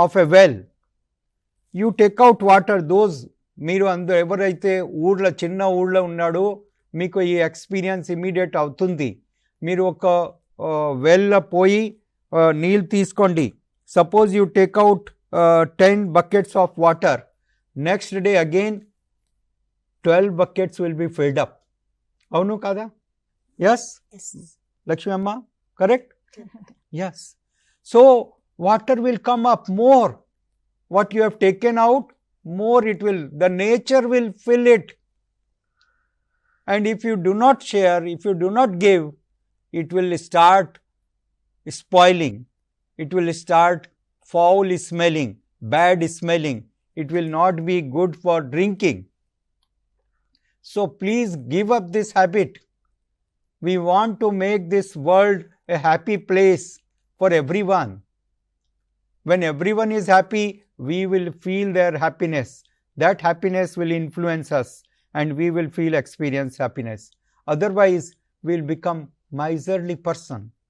of a well. You take out water, those మీరు అందరూ ఎవరైతే ఊళ్ళో చిన్న ఊళ్ళో ఉన్నాడో మీకు ఈ ఎక్స్పీరియన్స్ ఇమీడియట్ అవుతుంది. మీరు ఒక వెల్లో పోయి నీళ్ళు తీసుకోండి. Suppose you take out 10 buckets of water. Next day again 12 buckets will be filled up. అవును కదా? Yes? Lakshmi Amma, correct? Yes. So water will come up more. What you have taken out, more it will, the nature will fill it. And if you do not share, if you do not give, it will start spoiling. It will start foul smelling, bad smelling. It will not be good for drinking. So please give up this habit. We want to make this world a happy place for everyone. When everyone is happy, we will feel their happiness. That happiness will influence us and we will experience happiness. Otherwise, we will become miserly person.